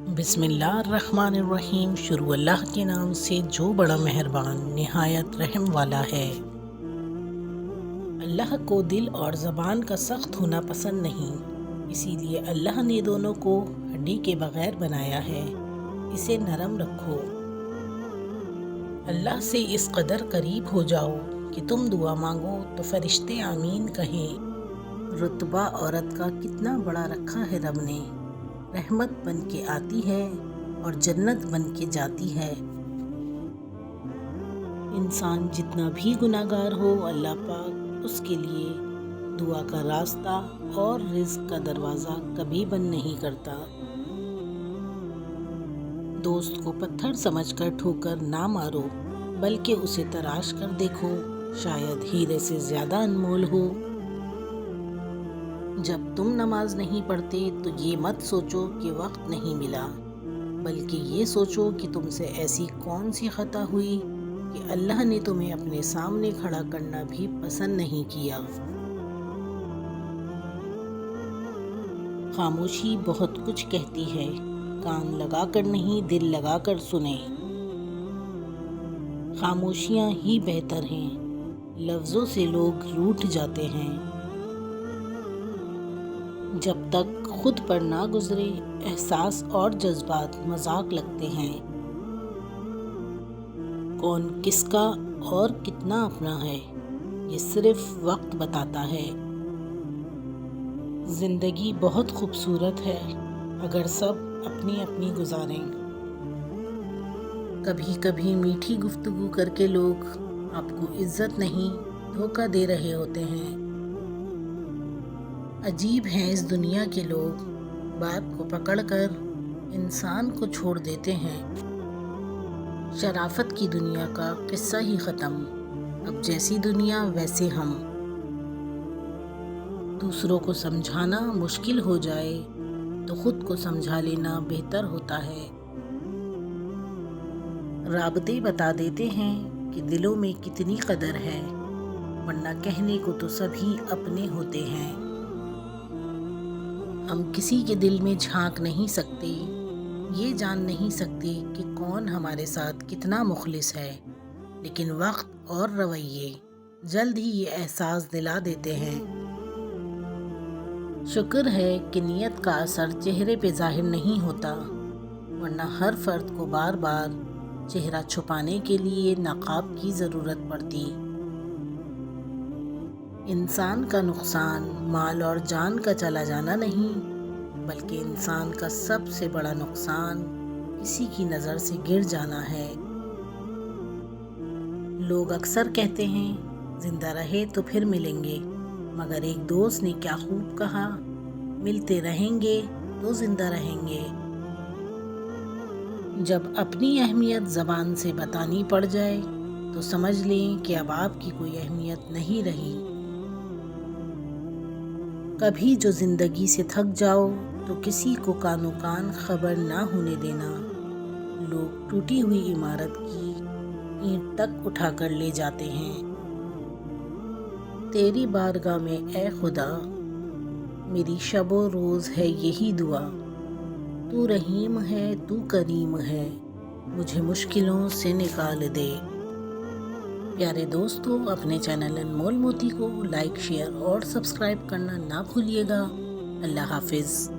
بسم اللہ الرحمن الرحیم۔ شروع اللہ کے نام سے جو بڑا مہربان نہایت رحم والا ہے۔ اللہ کو دل اور زبان کا سخت ہونا پسند نہیں، اسی لیے اللہ نے دونوں کو ہڈی کے بغیر بنایا ہے۔ اسے نرم رکھو۔ اللہ سے اس قدر قریب ہو جاؤ کہ تم دعا مانگو تو فرشتے آمین کہیں۔ رتبہ عورت کا کتنا بڑا رکھا ہے رب نے، رحمت بن کے آتی ہے اور جنت بن کے جاتی ہے۔ انسان جتنا بھی گناہ گار ہو، اللہ پاک اس کے لیے دعا کا راستہ اور رزق کا دروازہ کبھی بند نہیں کرتا۔ دوست کو پتھر سمجھ کر ٹھوکر نہ مارو، بلکہ اسے تراش کر دیکھو، شاید ہیرے سے زیادہ انمول ہو۔ جب تم نماز نہیں پڑھتے تو یہ مت سوچو کہ وقت نہیں ملا، بلکہ یہ سوچو کہ تم سے ایسی کون سی خطا ہوئی کہ اللہ نے تمہیں اپنے سامنے کھڑا کرنا بھی پسند نہیں کیا۔ خاموشی بہت کچھ کہتی ہے، کان لگا کر نہیں دل لگا کر سنیں۔ خاموشیاں ہی بہتر ہیں، لفظوں سے لوگ روٹھ جاتے ہیں۔ جب تک خود پر نہ گزرے، احساس اور جذبات مذاق لگتے ہیں۔ کون کس کا اور کتنا اپنا ہے، یہ صرف وقت بتاتا ہے۔ زندگی بہت خوبصورت ہے اگر سب اپنی اپنی گزاریں۔ کبھی کبھی میٹھی گفتگو کر کے لوگ آپ کو عزت نہیں دھوکہ دے رہے ہوتے ہیں۔ عجیب ہیں اس دنیا کے لوگ، بات کو پکڑ کر انسان کو چھوڑ دیتے ہیں۔ شرافت کی دنیا کا قصہ ہی ختم، اب جیسی دنیا ویسے ہم۔ دوسروں کو سمجھانا مشکل ہو جائے تو خود کو سمجھا لینا بہتر ہوتا ہے۔ رابطے بتا دیتے ہیں کہ دلوں میں کتنی قدر ہے، ورنہ کہنے کو تو سبھی اپنے ہوتے ہیں۔ ہم کسی کے دل میں جھانک نہیں سکتے، یہ جان نہیں سکتے کہ کون ہمارے ساتھ کتنا مخلص ہے، لیکن وقت اور رویے جلد ہی یہ احساس دلا دیتے ہیں۔ شکر ہے کہ نیت کا اثر چہرے پہ ظاہر نہیں ہوتا، ورنہ ہر فرد کو بار بار چہرہ چھپانے کے لیے نقاب کی ضرورت پڑتی۔ انسان کا نقصان مال اور جان کا چلا جانا نہیں، بلکہ انسان کا سب سے بڑا نقصان کسی کی نظر سے گر جانا ہے۔ لوگ اکثر کہتے ہیں زندہ رہے تو پھر ملیں گے، مگر ایک دوست نے کیا خوب کہا، ملتے رہیں گے تو زندہ رہیں گے۔ جب اپنی اہمیت زبان سے بتانی پڑ جائے تو سمجھ لیں کہ اب آپ کی کوئی اہمیت نہیں رہی۔ کبھی جو زندگی سے تھک جاؤ تو کسی کو کانو کان خبر نہ ہونے دینا۔ لوگ ٹوٹی ہوئی عمارت کی اینٹ تک اٹھا کر لے جاتے ہیں۔ تیری بارگاہ میں اے خدا، میری شب و روز ہے یہی دعا، تو رحیم ہے تو کریم ہے، مجھے مشکلوں سے نکال دے۔ پیارے دوستو، اپنے چینل انمول موتی کو لائک، شیئر اور سبسکرائب کرنا نہ بھولیے گا۔ اللہ حافظ۔